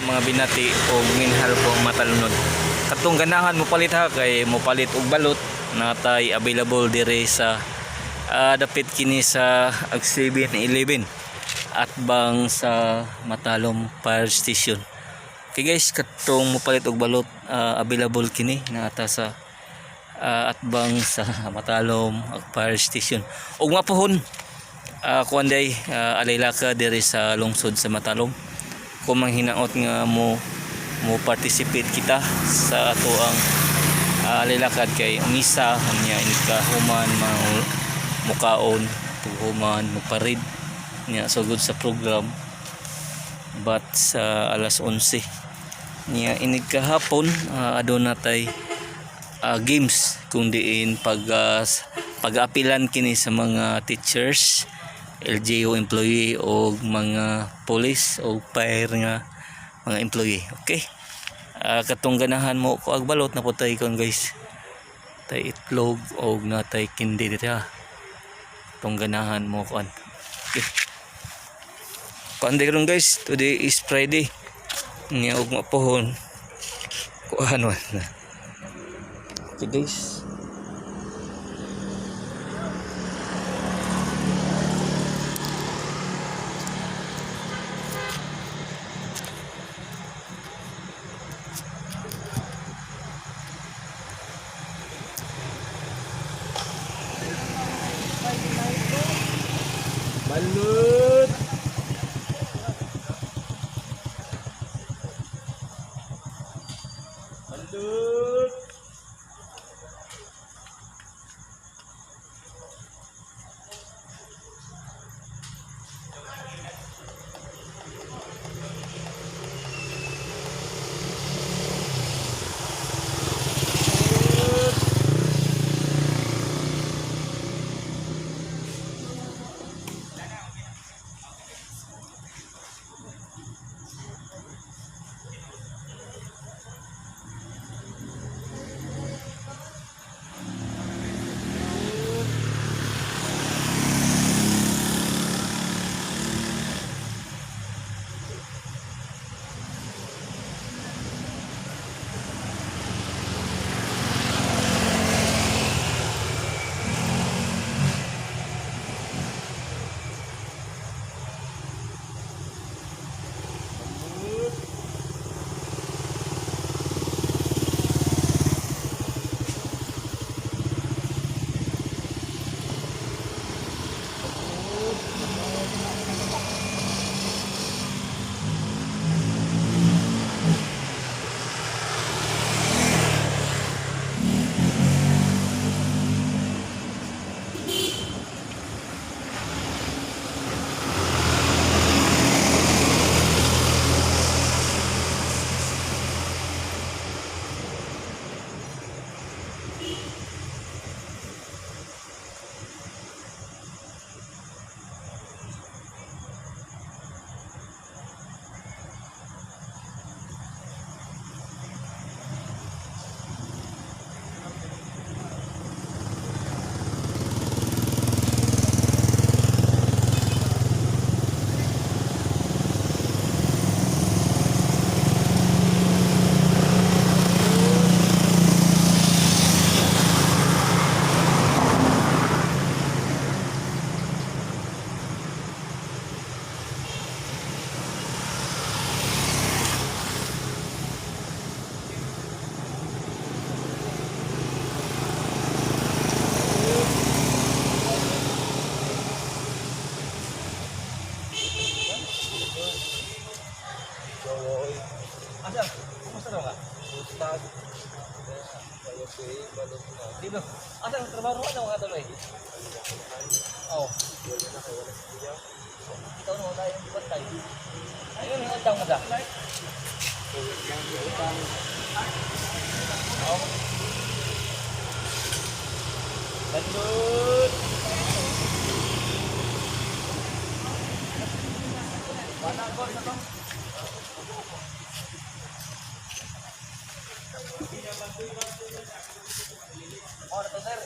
mga binati o minhal po ang matalunod. Katong ganahan mo palit ha kay mo palit og balot natay available dire sa dapit kini sa Ag 7-Eleven at bang sa Matalom Fire Station. Okay guys, katong mo palit og balot available kini nata sa at bang sa Matalom Fire Station. Og mapuhon kuan day alayla ka dire sa lungsod sa Matalom. Kung manghinaot nga mo participate kita sa ato ang lalakad kay misa niya inika human mukaon human magparid niya sugod sa program but sa alas 11 niya inika hapon aduna tay games kung diin pag-apilan kini sa mga teachers, LGU employee o mga police o fire nga mga employee. Okay, katong ganahan mo ko ag balot na putay kon guys tay itlog o natay kindi dito ha. Katong ganahan mo kon. Okay, kuan guys, today is Friday niya og mapuhon kuan na. Okay guys, balut balut Asa? Kumusta daw ka? Ustad. Dito. Asa ang trabaho ano nga daw eh? Oh. Ito no na yung bantay. Ayun ang utang mo da. Oh. Bandut. Mana gol na to? Oh, na to sir.